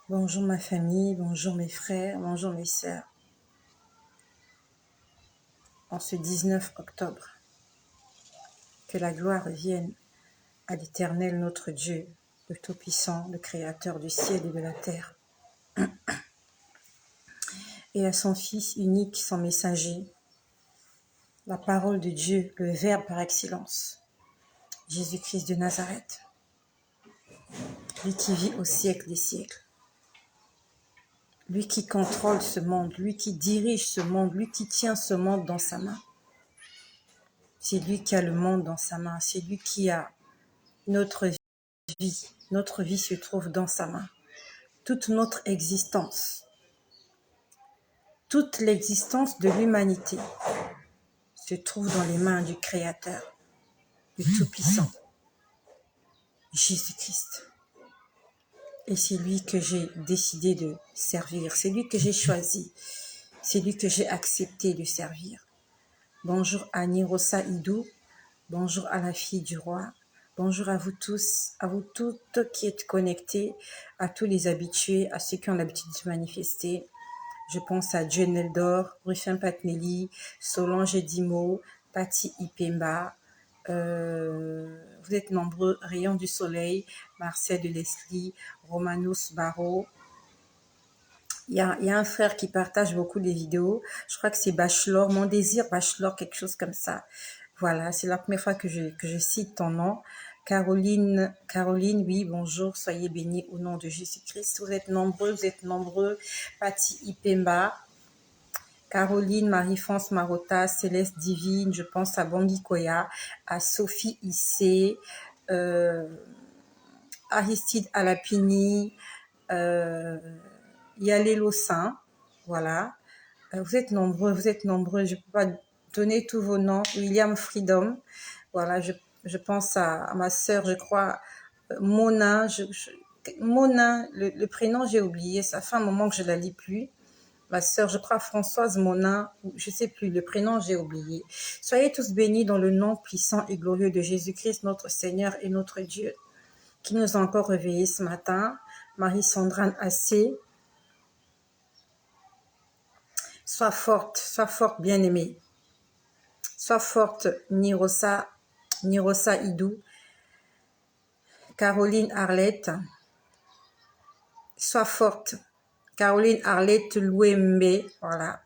Bonjour ma famille, bonjour mes frères, bonjour mes sœurs. En ce 19 octobre, que la gloire revienne à l'Éternel notre Dieu, le Tout-Puissant, le Créateur du ciel et de la terre, et à son Fils unique, son messager, la parole de Dieu, le Verbe par excellence, Jésus-Christ de Nazareth, lui qui vit au siècle des siècles, lui qui contrôle ce monde, lui qui dirige ce monde, lui qui tient ce monde dans sa main. C'est lui qui a le monde dans sa main, c'est lui qui a notre vie. Notre vie se trouve dans sa main. Toute notre existence, toute l'existence de l'humanité se trouve dans les mains du Créateur, du Tout-Puissant, Jésus-Christ. Et c'est lui que j'ai décidé de servir, c'est lui que j'ai choisi, c'est lui que j'ai accepté de servir. Bonjour à Nirosa Idou, bonjour à la fille du roi, bonjour à vous tous, à vous toutes qui êtes connectés, à tous les habitués, à ceux qui ont l'habitude de se manifester. Je pense à Dieu Neldor, Rufin Patnelli, Solange Dimo, Patti Ipemba. Vous êtes nombreux, Rayon du Soleil, Marcel de Leslie, Romanus Barreau. Il y a un frère qui partage beaucoup des vidéos. Je crois que c'est Bachelor, Mon Désir Bachelor, quelque chose comme ça. Voilà, c'est la première fois que je cite ton nom. Caroline, oui, bonjour, soyez bénis au nom de Jésus-Christ. Vous êtes nombreux. Patti Ipemba, Caroline, Marie-France Marota, Céleste Divine, je pense à Bangui Koya, à Sophie Issé, Aristide Alapini, Yalé Lossin, voilà. Vous êtes nombreux, je ne peux pas donner tous vos noms. William Freedom, voilà, je pense à ma sœur, je crois, Mona, Mona, le prénom j'ai oublié, ça fait un moment que je ne la lis plus. Ma sœur, je crois Françoise Mona, je ne sais plus, le prénom j'ai oublié. Soyez tous bénis dans le nom puissant et glorieux de Jésus-Christ, notre Seigneur et notre Dieu, qui nous a encore réveillés ce matin. Marie-Sandrane Assé, sois forte, bien-aimée. Sois forte, Nirosa Idou. Caroline Arlette, sois forte. Caroline Arlette Louembe, voilà.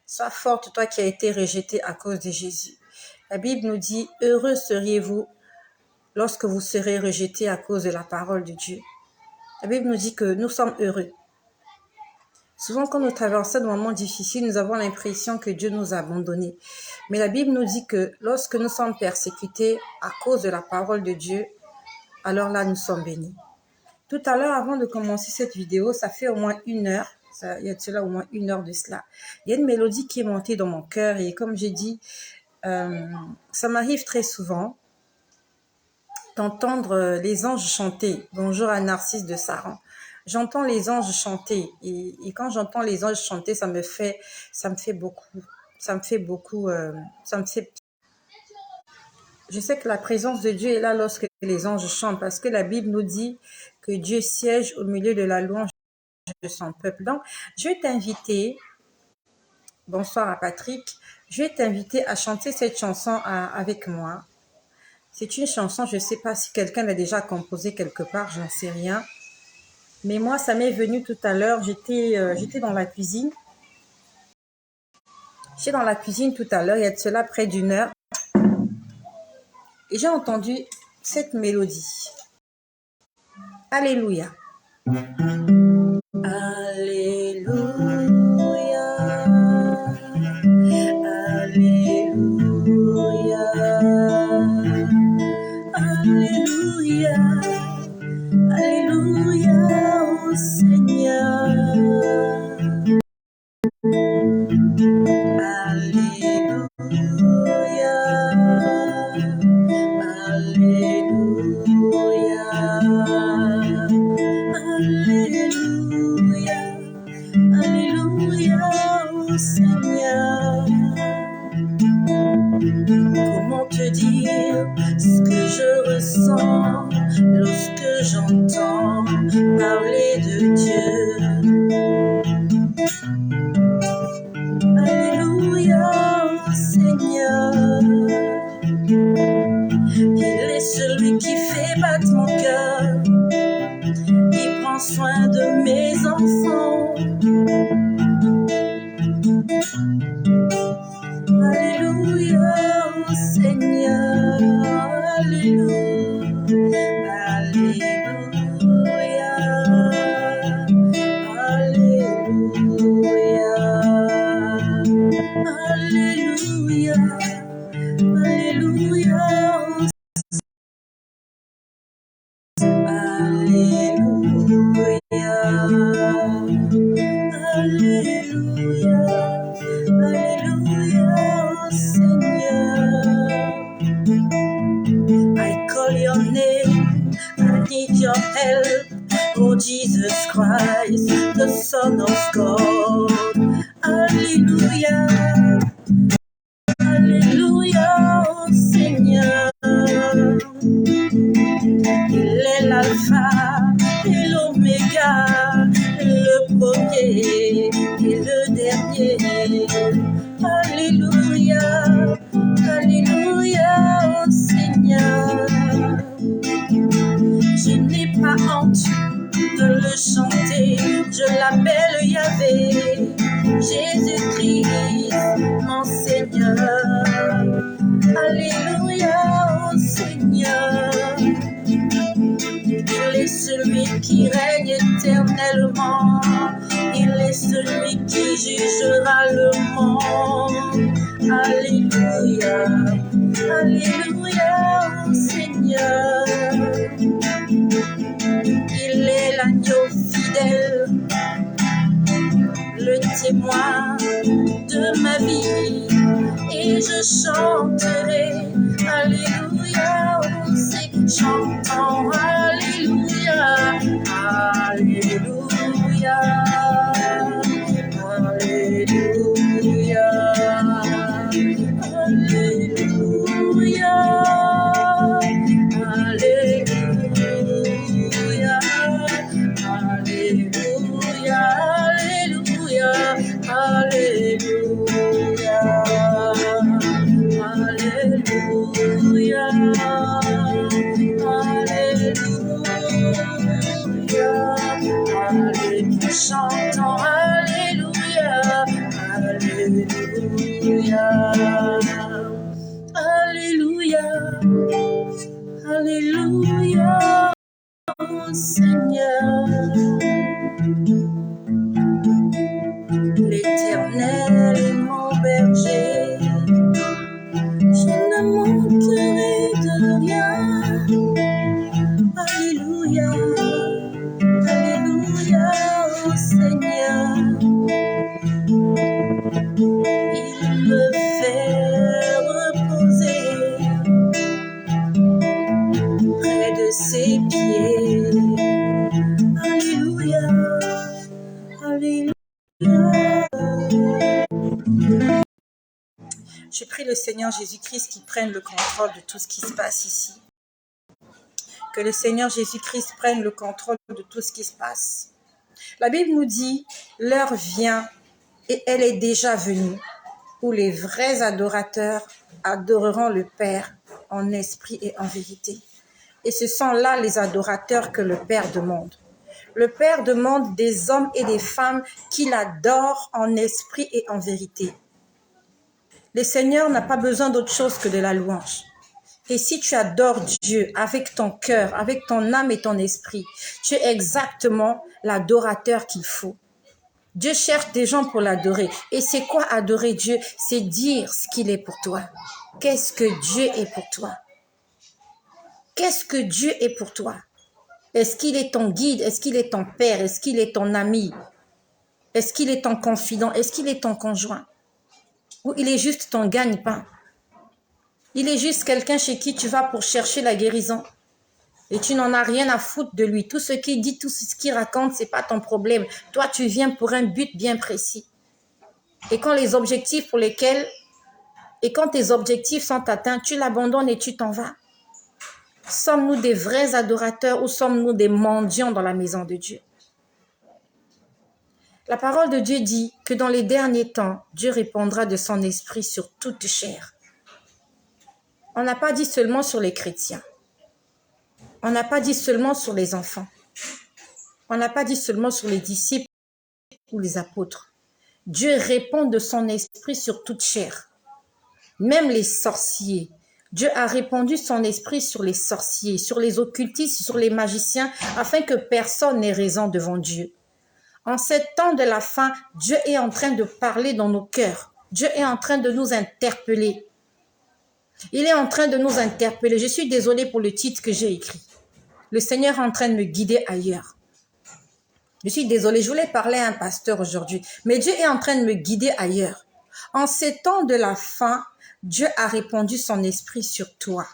Sois forte, toi qui as été rejetée à cause de Jésus. La Bible nous dit, heureux seriez-vous lorsque vous serez rejetés à cause de la parole de Dieu. La Bible nous dit que nous sommes heureux. Souvent, quand nous traversons des moments difficiles, nous avons l'impression que Dieu nous a abandonnés. Mais la Bible nous dit que lorsque nous sommes persécutés à cause de la parole de Dieu, alors là, nous sommes bénis. Tout à l'heure, avant de commencer cette vidéo, ça fait au moins 1 heure, il y a de cela au moins 1 heure de cela. Il y a une mélodie qui est montée dans mon cœur et comme j'ai dit, ça m'arrive très souvent d'entendre les anges chanter. Bonjour à Narcisse de Saran. J'entends les anges chanter et quand j'entends les anges chanter, ça me fait beaucoup. Je sais que la présence de Dieu est là lorsque les anges chantent parce que la Bible nous dit que Dieu siège au milieu de la louange de son peuple. Donc, je vais t'inviter, bonsoir à Patrick, je vais t'inviter à chanter cette chanson avec moi. C'est une chanson, je ne sais pas si quelqu'un l'a déjà composée quelque part, je n'en sais rien. Mais moi, ça m'est venu tout à l'heure, j'étais dans la cuisine. J'étais dans la cuisine tout à l'heure, il y a de cela près d'1 heure. Et j'ai entendu cette mélodie. Alléluia. Alléluia. Alléluia. Alléluia. Alléluia au Seigneur. Alléluia. Alléluia. Alléluia. Alléluia au Seigneur. Comment te dire ce que je ressens lorsque j'entends parler de Dieu? prends soin de mes enfants. Alléluia, oh Seigneur, Alléluia, Alléluia, Alléluia, Alléluia, Alléluia, Alléluia, Alléluia, Alléluia, oh Seigneur. I call your name, I need your help, oh Jesus Christ, the Son of God. Alléluia, Alléluia, oh Seigneur. Il est l'alpha et l'oméga, le premier et le dernier. Alléluia, Alléluia, oh Seigneur. Je n'ai pas honte de le chanter, je l'appelle Yahvé, Jésus-Christ, mon Seigneur. Alléluia, oh Seigneur. Il est celui qui règne éternellement, il est celui qui jugera le monde. Alléluia, Alléluia, oh Seigneur. Il est l'agneau fidèle, le témoin de ma vie, et je chanterai Alléluia, oh Seigneur, chantons Alléluia, Alléluia, Alléluia, Alléluia, Alléluia, Alléluia, Alléluia, Alléluia, Alléluia, Alléluia, chantons Alléluia, Alléluia, Alléluia, Alléluia, oh Seigneur. L'Éternel est mon berger, je ne manquerai de rien. Alléluia, Alléluia, oh Seigneur. Il me fait reposer près de ses pieds. Alléluia, Alléluia. Je prie le Seigneur Jésus-Christ qui prenne le contrôle de tout ce qui se passe ici. Que le Seigneur Jésus-Christ prenne le contrôle de tout ce qui se passe. La Bible nous dit, l'heure vient et elle est déjà venue, où les vrais adorateurs adoreront le Père en esprit et en vérité. Et ce sont là les adorateurs que le Père demande. Le Père demande des hommes et des femmes qui l'adorent en esprit et en vérité. Le Seigneur n'a pas besoin d'autre chose que de la louange. Et si tu adores Dieu avec ton cœur, avec ton âme et ton esprit, tu es exactement l'adorateur qu'il faut. Dieu cherche des gens pour l'adorer. Et c'est quoi adorer Dieu? C'est dire ce qu'il est pour toi. Qu'est-ce que Dieu est pour toi? Qu'est-ce que Dieu est pour toi? Est-ce qu'il est ton guide? Est-ce qu'il est ton père? Est-ce qu'il est ton ami? Est-ce qu'il est ton confident? Est-ce qu'il est ton conjoint? Ou il est juste ton gagne-pain? Il est juste quelqu'un chez qui tu vas pour chercher la guérison. Et tu n'en as rien à foutre de lui. Tout ce qu'il dit, tout ce qu'il raconte, ce n'est pas ton problème. Toi, tu viens pour un but bien précis. Et quand tes objectifs sont atteints, tu l'abandonnes et tu t'en vas. Sommes-nous des vrais adorateurs ou sommes-nous des mendiants dans la maison de Dieu? La parole de Dieu dit que dans les derniers temps, Dieu répandra de son esprit sur toute chair. On n'a pas dit seulement sur les chrétiens. On n'a pas dit seulement sur les enfants. On n'a pas dit seulement sur les disciples ou les apôtres. Dieu répand de son esprit sur toute chair, même les sorciers. Dieu a répandu son esprit sur les sorciers, sur les occultistes, sur les magiciens, afin que personne n'ait raison devant Dieu. En ces temps de la fin, Dieu est en train de parler dans nos cœurs. Dieu est en train de nous interpeller. Il est en train de nous interpeller. Je suis désolée pour le titre que j'ai écrit. Le Seigneur est en train de me guider ailleurs. Je suis désolée, je voulais parler à un pasteur aujourd'hui, mais Dieu est en train de me guider ailleurs. En ces temps de la fin, Dieu a répandu son esprit sur toi,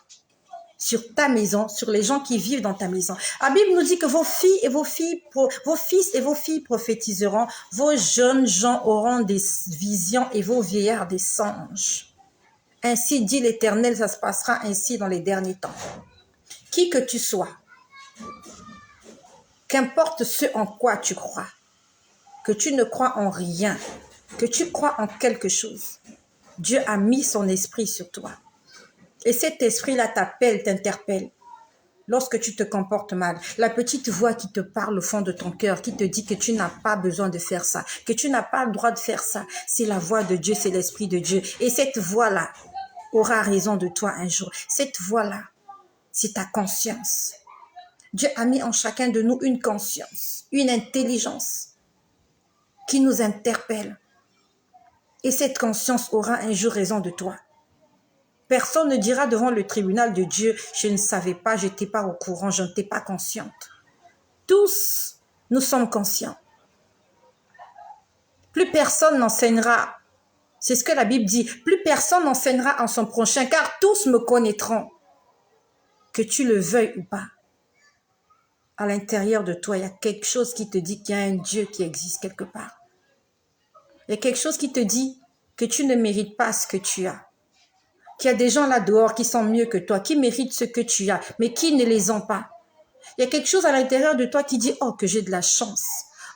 sur ta maison, sur les gens qui vivent dans ta maison. La Bible nous dit que vos fils et vos fils et vos filles prophétiseront, vos jeunes gens auront des visions et vos vieillards des songes. Ainsi dit l'Éternel, ça se passera ainsi dans les derniers temps. Qui que tu sois, qu'importe ce en quoi tu crois, que tu ne crois en rien, que tu crois en quelque chose, Dieu a mis son esprit sur toi. Et cet esprit-là t'appelle, t'interpelle. Lorsque tu te comportes mal, la petite voix qui te parle au fond de ton cœur, qui te dit que tu n'as pas besoin de faire ça, que tu n'as pas le droit de faire ça, c'est la voix de Dieu, c'est l'esprit de Dieu. Et cette voix-là aura raison de toi un jour. Cette voix-là, c'est ta conscience. Dieu a mis en chacun de nous une conscience, une intelligence qui nous interpelle. Et cette conscience aura un jour raison de toi. Personne ne dira devant le tribunal de Dieu, je ne savais pas, je n'étais pas au courant, je n'étais pas consciente. Tous, nous sommes conscients. Plus personne n'enseignera, c'est ce que la Bible dit, plus personne n'enseignera en son prochain, car tous me connaîtront, que tu le veuilles ou pas. À l'intérieur de toi, il y a quelque chose qui te dit qu'il y a un Dieu qui existe quelque part. Il y a quelque chose qui te dit que tu ne mérites pas ce que tu as. Qu'il y a des gens là dehors qui sont mieux que toi, qui méritent ce que tu as, mais qui ne les ont pas. Il y a quelque chose à l'intérieur de toi qui dit « Oh, que j'ai de la chance.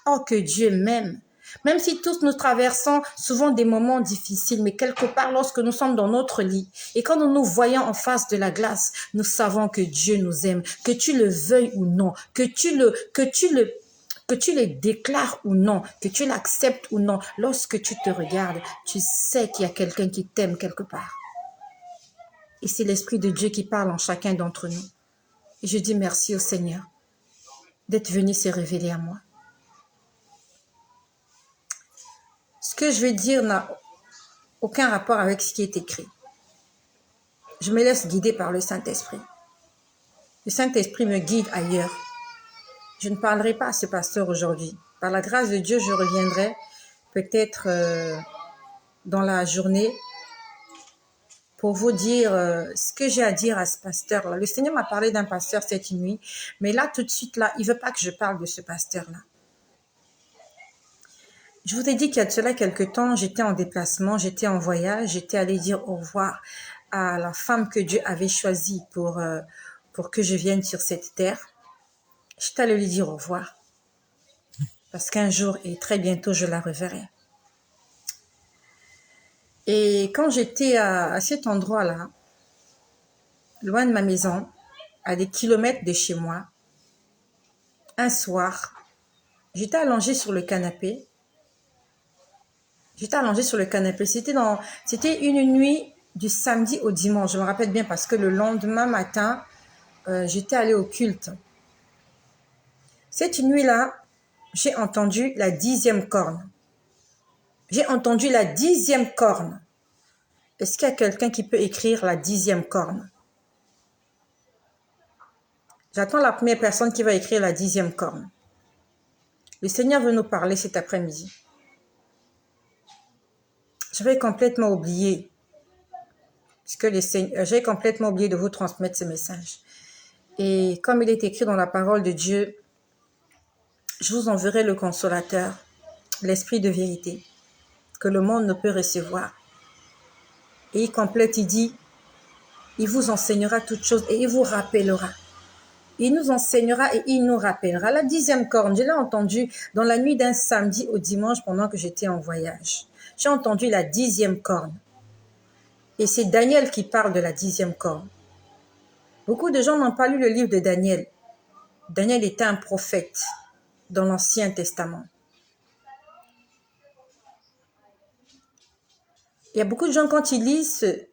Oh, que Dieu m'aime. » Même si tous nous traversons souvent des moments difficiles, mais quelque part, lorsque nous sommes dans notre lit et quand nous nous voyons en face de la glace, nous savons que Dieu nous aime, que tu le veuilles ou non, que tu le déclares ou non, que tu l'acceptes ou non. Lorsque tu te regardes, tu sais qu'il y a quelqu'un qui t'aime quelque part. Et c'est l'Esprit de Dieu qui parle en chacun d'entre nous. Et je dis merci au Seigneur d'être venu se révéler à moi. Ce que je vais dire n'a aucun rapport avec ce qui est écrit. Je me laisse guider par le Saint-Esprit. Le Saint-Esprit me guide ailleurs. Je ne parlerai pas à ce pasteur aujourd'hui. Par la grâce de Dieu, je reviendrai peut-être dans la journée pour vous dire ce que j'ai à dire à ce pasteur-là. Le Seigneur m'a parlé d'un pasteur cette nuit, mais là, tout de suite, là, il ne veut pas que je parle de ce pasteur-là. Je vous ai dit qu'il y a de cela quelque temps, j'étais en déplacement, j'étais en voyage, j'étais allée dire au revoir à la femme que Dieu avait choisie pour que je vienne sur cette terre. J'étais allée lui dire au revoir, parce qu'un jour et très bientôt, je la reverrai. Et quand j'étais à cet endroit-là, loin de ma maison, à des kilomètres de chez moi, un soir, j'étais allongée sur le canapé. C'était une nuit du samedi au dimanche. Je me rappelle bien parce que le lendemain matin, j'étais allée au culte. Cette nuit-là, j'ai entendu la 10e corne. J'ai entendu la 10e corne. Est-ce qu'il y a quelqu'un qui peut écrire la 10e corne? J'attends la première personne qui va écrire la 10e corne. Le Seigneur veut nous parler cet après-midi. J'avais complètement oublié j'ai complètement oublié de vous transmettre ce message. Et comme il est écrit dans la parole de Dieu, je vous enverrai le consolateur, l'esprit de vérité, que le monde ne peut recevoir. Et il complète, il dit, il vous enseignera toutes choses et il vous rappellera. Il nous enseignera et il nous rappellera. La 10e corne, je l'ai entendue dans la nuit d'un samedi au dimanche pendant que j'étais en voyage. J'ai entendu la 10e corne. Et c'est Daniel qui parle de la 10e corne. Beaucoup de gens n'ont pas lu le livre de Daniel. Daniel était un prophète. dans l'Ancien Testament. Il y a beaucoup de gens, quand ils lisent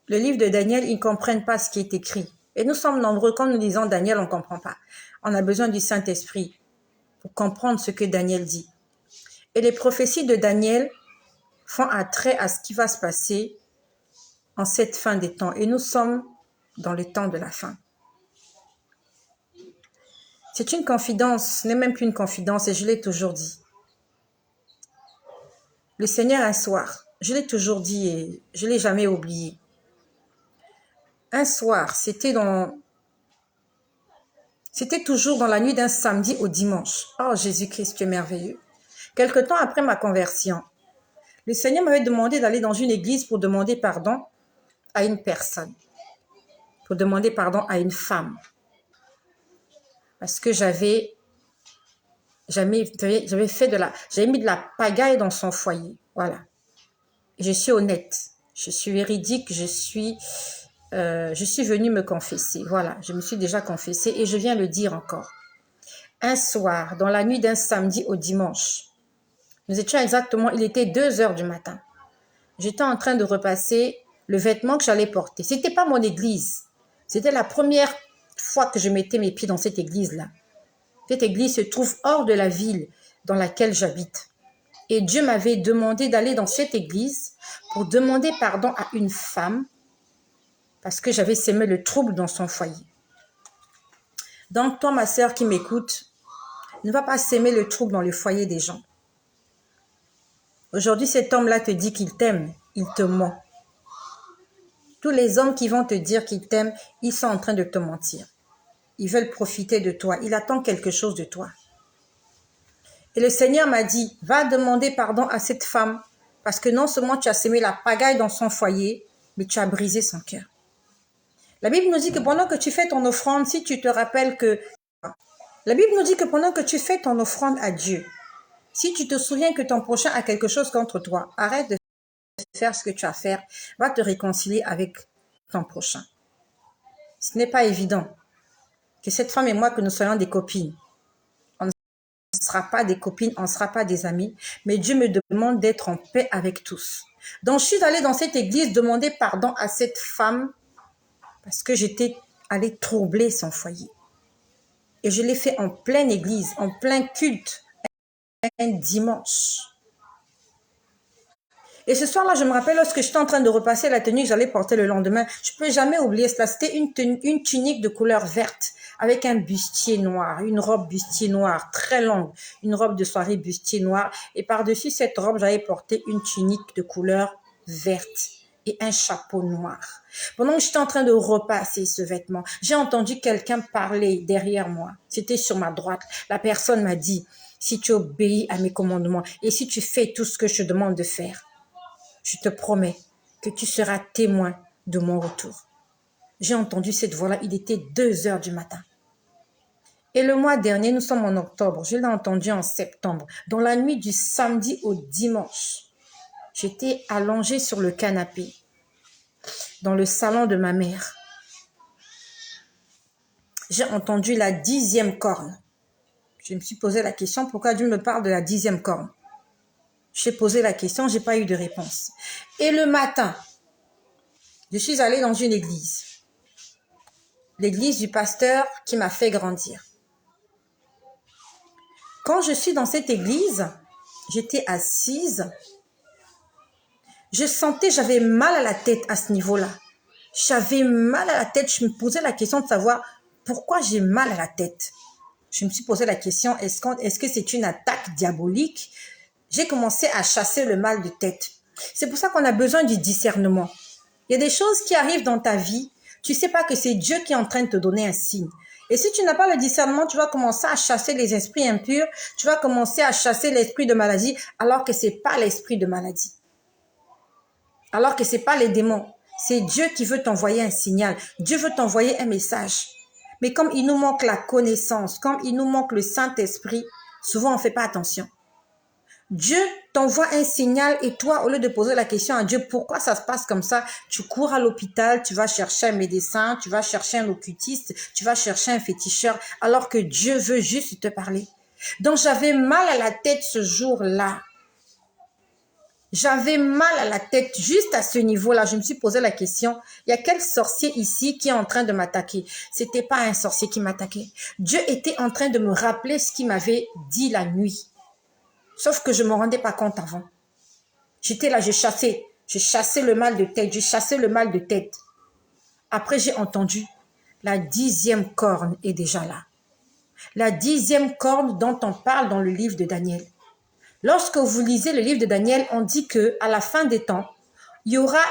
le livre de Daniel, ils ne comprennent pas ce qui est écrit. Et nous sommes nombreux, quand nous lisons Daniel, on ne comprend pas. On a besoin du Saint-Esprit pour comprendre ce que Daniel dit. Et les prophéties de Daniel font attrait à ce qui va se passer en cette fin des temps. Et nous sommes dans le temps de la fin. C'est une confidence, ce n'est même plus une confidence, et je l'ai toujours dit. Le Seigneur, un soir, je l'ai toujours dit et je ne l'ai jamais oublié. Un soir, c'était toujours dans la nuit d'un samedi au dimanche. Oh Jésus-Christ, tu es merveilleux. Quelque temps après ma conversion, le Seigneur m'avait demandé d'aller dans une église pour demander pardon à une personne, pour demander pardon à une femme. Parce que j'avais mis de la pagaille dans son foyer. Voilà. Je suis honnête, je suis véridique, je suis venue me confesser. Voilà, je me suis déjà confessée et je viens le dire encore. Un soir, dans la nuit d'un samedi au dimanche, nous étions exactement, il était 2h du matin. J'étais en train de repasser le vêtement que j'allais porter. C'était pas mon église. C'était la première fois que je mettais mes pieds dans cette église-là. Cette église se trouve hors de la ville dans laquelle j'habite. Et Dieu m'avait demandé d'aller dans cette église pour demander pardon à une femme parce que j'avais sémé le trouble dans son foyer. Donc, toi, ma sœur qui m'écoute, ne va pas s'aimer le trouble dans le foyer des gens. Aujourd'hui, cet homme-là te dit qu'il t'aime, il te ment. Tous les hommes qui vont te dire qu'ils t'aiment, ils sont en train de te mentir. Ils veulent profiter de toi, il attend quelque chose de toi. Et le Seigneur m'a dit, va demander pardon à cette femme, parce que non seulement tu as sémé la pagaille dans son foyer, mais tu as brisé son cœur. La Bible nous dit que pendant que tu fais ton offrande, si tu te rappelles que... La Bible nous dit que pendant que tu fais ton offrande à Dieu, si tu te souviens que ton prochain a quelque chose contre toi, arrête de faire ce que tu as à faire, va te réconcilier avec ton prochain. Ce n'est pas évident que cette femme et moi, que nous soyons des copines. On ne sera pas des copines, on ne sera pas des amis, mais Dieu me demande d'être en paix avec tous. Donc, je suis allée dans cette église demander pardon à cette femme parce que j'étais allée troubler son foyer. Et je l'ai fait en pleine église, en plein culte, un dimanche. Et ce soir-là, je me rappelle lorsque j'étais en train de repasser la tenue que j'allais porter le lendemain, je ne peux jamais oublier cela. C'était une tunique de couleur verte avec un bustier noir, une robe bustier noire très longue, une robe de soirée bustier noire. Et par-dessus cette robe, j'avais porté une tunique de couleur verte et un chapeau noir. Pendant que j'étais en train de repasser ce vêtement, j'ai entendu quelqu'un parler derrière moi. C'était sur ma droite. La personne m'a dit, si tu obéis à mes commandements et si tu fais tout ce que je te demande de faire, je te promets que tu seras témoin de mon retour. J'ai entendu cette voix-là, il était 2h du matin. Et le mois dernier, nous sommes en octobre, je l'ai entendu en septembre, dans la nuit du samedi au dimanche. J'étais allongée sur le canapé, dans le salon de ma mère. J'ai entendu la 10e corne. Je me suis posé la question, pourquoi Dieu me parle de la 10e corne? J'ai posé la question, je n'ai pas eu de réponse. Et le matin, je suis allée dans une église. L'église du pasteur qui m'a fait grandir. Quand je suis dans cette église, j'étais assise. Je sentais, j'avais mal à la tête à ce niveau-là. J'avais mal à la tête. Je me posais la question de savoir pourquoi j'ai mal à la tête. Je me suis posé la question, est-ce que c'est une attaque diabolique? J'ai commencé à chasser le mal de tête. C'est pour ça qu'on a besoin du discernement. Il y a des choses qui arrivent dans ta vie, tu ne sais pas que c'est Dieu qui est en train de te donner un signe. Et si tu n'as pas le discernement, tu vas commencer à chasser les esprits impurs, tu vas commencer à chasser l'esprit de maladie, alors que ce n'est pas l'esprit de maladie. Alors que ce n'est pas les démons. C'est Dieu qui veut t'envoyer un signal. Dieu veut t'envoyer un message. Mais comme il nous manque la connaissance, comme il nous manque le Saint-Esprit, souvent on ne fait pas attention. Dieu t'envoie un signal et toi, au lieu de poser la question à Dieu, pourquoi ça se passe comme ça, tu cours à l'hôpital, tu vas chercher un médecin, tu vas chercher un occultiste, tu vas chercher un féticheur, alors que Dieu veut juste te parler. Donc j'avais mal à la tête ce jour-là. J'avais mal à la tête juste à ce niveau-là. Je me suis posé la question, il y a quel sorcier ici qui est en train de m'attaquer? C'était pas un sorcier qui m'attaquait. Dieu était en train de me rappeler ce qu'il m'avait dit la nuit. Sauf que je ne me rendais pas compte avant. J'étais là, je chassais le mal de tête, je chassais le mal de tête. Après, j'ai entendu, la 10e corne est déjà là. La 10e corne dont on parle dans le livre de Daniel. Lorsque vous lisez le livre de Daniel, on dit qu'à la fin des temps, il y aura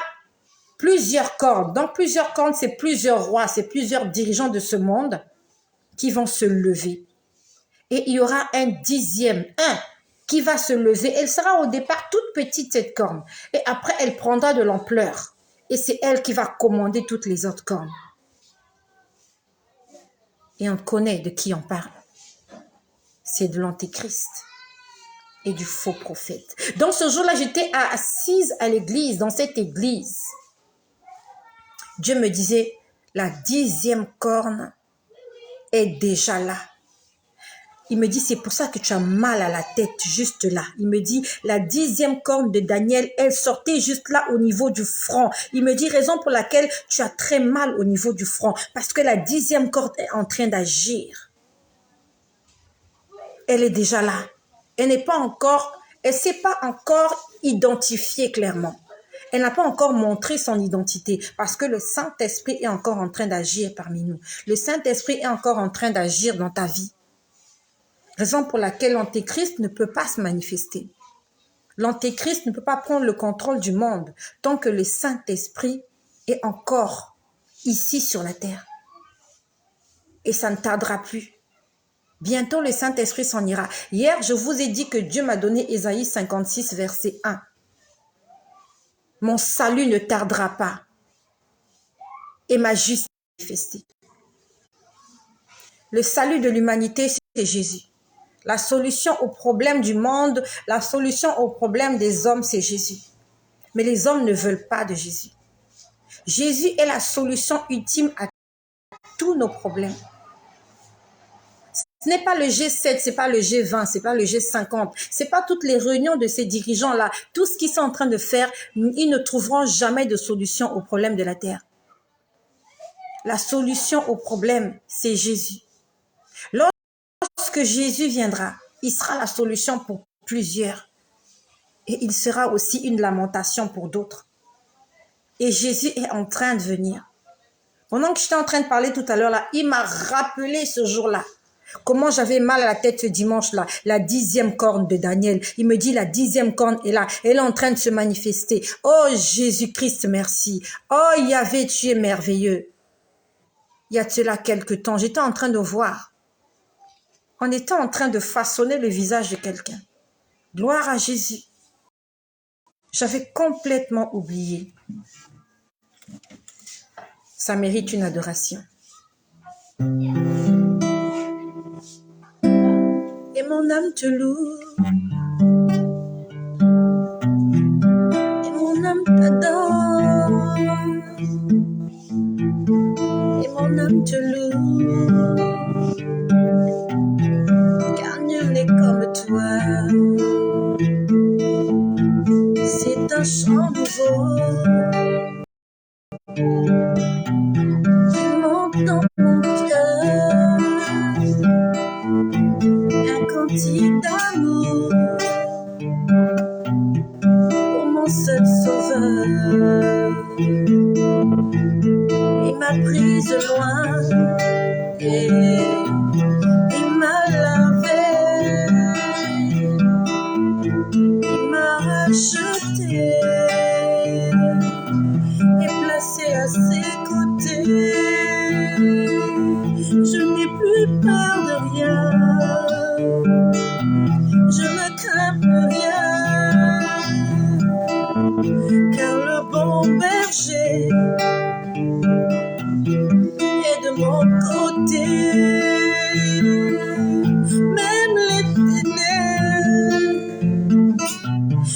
plusieurs cornes. Dans plusieurs cornes, c'est plusieurs rois, c'est plusieurs dirigeants de ce monde qui vont se lever. Et il y aura un 10e, qui va se lever. Elle sera au départ toute petite, cette corne. Et après, elle prendra de l'ampleur. Et c'est elle qui va commander toutes les autres cornes. Et on connaît de qui on parle. C'est de l'Antéchrist et du faux prophète. Donc ce jour-là, j'étais assise à l'église, dans cette église. Dieu me disait, la 10e corne est déjà là. Il me dit, c'est pour ça que tu as mal à la tête, juste là. Il me dit, la 10e corne de Daniel, elle sortait juste là au niveau du front. Il me dit, raison pour laquelle tu as très mal au niveau du front. Parce que la 10e corne est en train d'agir. Elle est déjà là. Elle n'est pas encore, elle ne s'est pas encore identifiée clairement. Elle n'a pas encore montré son identité parce que le Saint-Esprit est encore en train d'agir parmi nous. Le Saint-Esprit est encore en train d'agir dans ta vie. Raison pour laquelle l'Antéchrist ne peut pas se manifester. L'Antéchrist ne peut pas prendre le contrôle du monde tant que le Saint-Esprit est encore ici sur la terre. Et ça ne tardera plus. Bientôt, le Saint-Esprit s'en ira. Hier, je vous ai dit que Dieu m'a donné Ésaïe 56, verset 1. Mon salut ne tardera pas et ma justice manifestée. Le salut de l'humanité, c'est Jésus. La solution au problème du monde, la solution au problème des hommes, c'est Jésus. Mais les hommes ne veulent pas de Jésus. Jésus est la solution ultime à tous nos problèmes. Ce n'est pas le G7, ce n'est pas le G20, ce n'est pas le G50, ce n'est pas toutes les réunions de ces dirigeants-là. Tout ce qu'ils sont en train de faire, ils ne trouveront jamais de solution au problème de la terre. La solution au problème, c'est Jésus. Lorsque Jésus viendra, il sera la solution pour plusieurs. Et il sera aussi une lamentation pour d'autres. Et Jésus est en train de venir. Pendant que j'étais en train de parler tout à l'heure, là, il m'a rappelé ce jour-là. Comment j'avais mal à la tête ce dimanche-là, la 10e corne de Daniel. Il me dit, la 10e corne est là, elle est en train de se manifester. Oh Jésus-Christ, merci. Oh Yahvé, tu es merveilleux. Il y a de cela quelque temps, j'étais en train de voir. On était en train de façonner le visage de quelqu'un. Gloire à Jésus. J'avais complètement oublié. Ça mérite une adoration. Et mon âme te loue, et mon âme t'adore, et mon âme te loue, car nul n'est comme toi. C'est un chant nouveau qui monte dans mon cœur. Un cantique d'amour pour mon seul sauveur. Il m'a prise loin et il m'a lavé. Il m'a racheté et placé à ses côtés. Je n'ai plus peur de rien. Je ne crains plus rien, car le bon berger est de mon côté. Même les ténèbres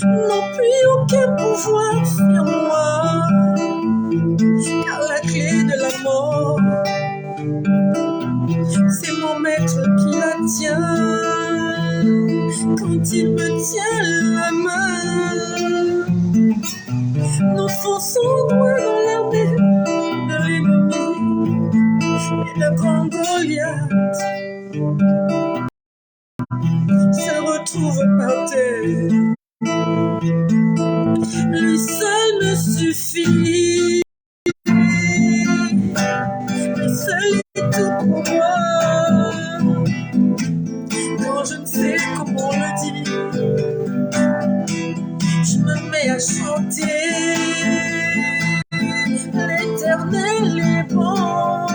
n'ont plus aucun pouvoir sur moi, car la clé de la mort, c'est mon maître qui la tient. quand il me tient la main. Nous fonçons droit dans l'armée de l'ennemi et le grand Goliath se retrouve par terre. Lui seul me suffit, lui seul est tout pour moi. Quand je ne sais comment le dire, je me mets à chanter. L'Éternel est bon,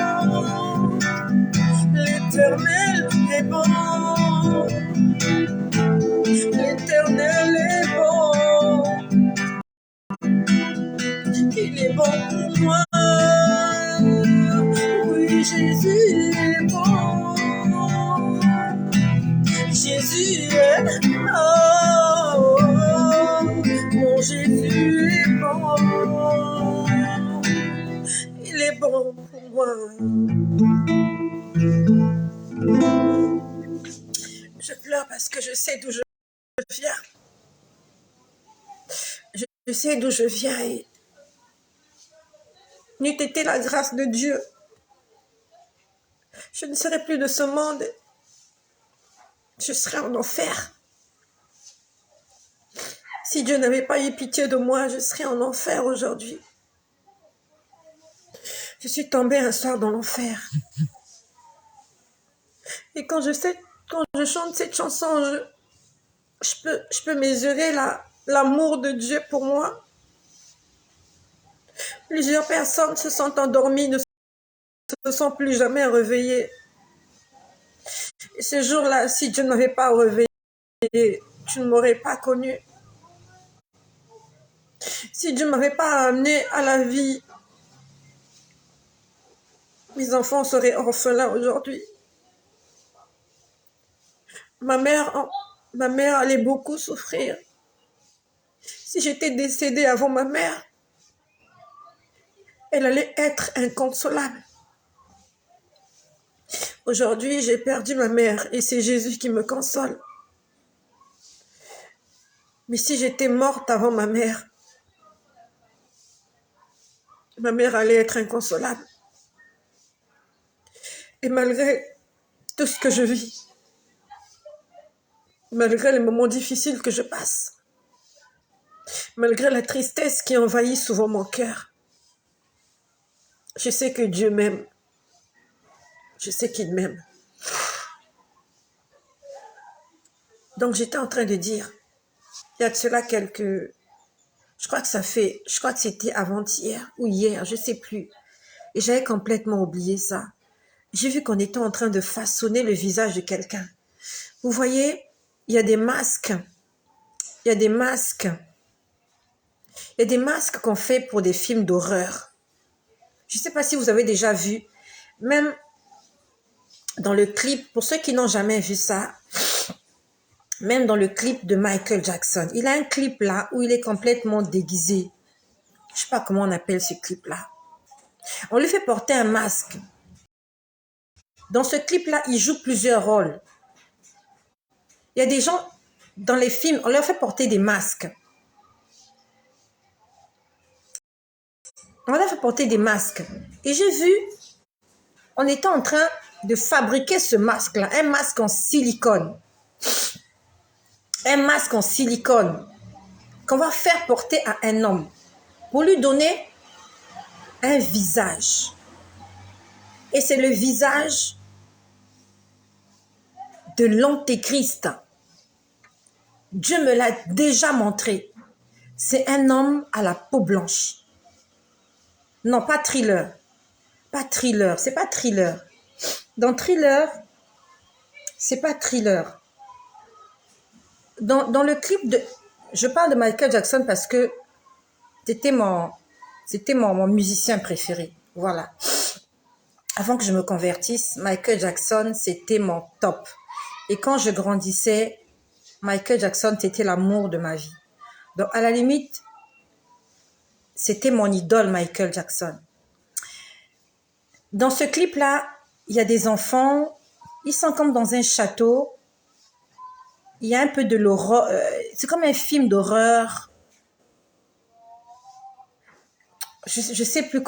l'Éternel est bon, l'Éternel est bon, il est bon pour moi. Oui, Jésus est bon, Jésus est oh, mon Jésus est bon, il est bon pour moi. Je pleure parce que je sais d'où je viens. Je sais d'où je viens et n'eût été la grâce de Dieu, je ne serais plus de ce monde. Je serais en enfer. Si Dieu n'avait pas eu pitié de moi, je serais en enfer aujourd'hui. Je suis tombée un soir dans l'enfer. Et quand je chante cette chanson, je peux mesurer l'amour de Dieu pour moi. Plusieurs personnes se sont endormies, ne se sont plus jamais réveillées. Et ce jour-là, si Dieu ne m'avait pas réveillée, tu ne m'aurais pas connue. Si Dieu ne m'avait pas amené à la vie, mes enfants seraient orphelins aujourd'hui. Ma mère allait beaucoup souffrir. Si j'étais décédée avant ma mère, elle allait être inconsolable. Aujourd'hui, j'ai perdu ma mère et c'est Jésus qui me console. Mais si j'étais morte avant ma mère allait être inconsolable. Et malgré tout ce que je vis, malgré les moments difficiles que je passe, malgré la tristesse qui envahit souvent mon cœur, je sais que Dieu m'aime. Je sais qu'il m'aime. Donc j'étais en train de dire, il y a de cela quelques... Je crois que c'était avant-hier ou hier, je ne sais plus. Et j'avais complètement oublié ça. J'ai vu qu'on était en train de façonner le visage de quelqu'un. Vous voyez, il y a des masques. Il y a des masques qu'on fait pour des films d'horreur. Je ne sais pas si vous avez déjà vu, même dans le clip, pour ceux qui n'ont jamais vu ça, même dans le clip de Michael Jackson, il a un clip là où il est complètement déguisé. Je ne sais pas comment on appelle ce clip-là. On lui fait porter un masque. Dans ce clip-là, il joue plusieurs rôles. Il y a des gens, dans les films, on leur fait porter des masques. On leur fait porter des masques. Et j'ai vu, on était en train de fabriquer ce masque-là, un masque en silicone. Un masque en silicone qu'on va faire porter à un homme pour lui donner un visage. Et c'est le visage de l'Antéchrist. Dieu me l'a déjà montré. C'est un homme à la peau blanche. Non, pas Thriller. Pas Thriller, c'est pas Thriller. Dans Thriller, c'est pas Thriller. Dans le clip de... Je parle de Michael Jackson parce que c'était mon musicien préféré. Voilà. Avant que je me convertisse, Michael Jackson, c'était mon top. Et quand je grandissais, Michael Jackson, c'était l'amour de ma vie. Donc, à la limite, c'était mon idole, Michael Jackson. Dans ce clip-là, il y a des enfants, ils sont comme dans un château. Il y a un peu de l'horreur. C'est comme un film d'horreur. Je sais plus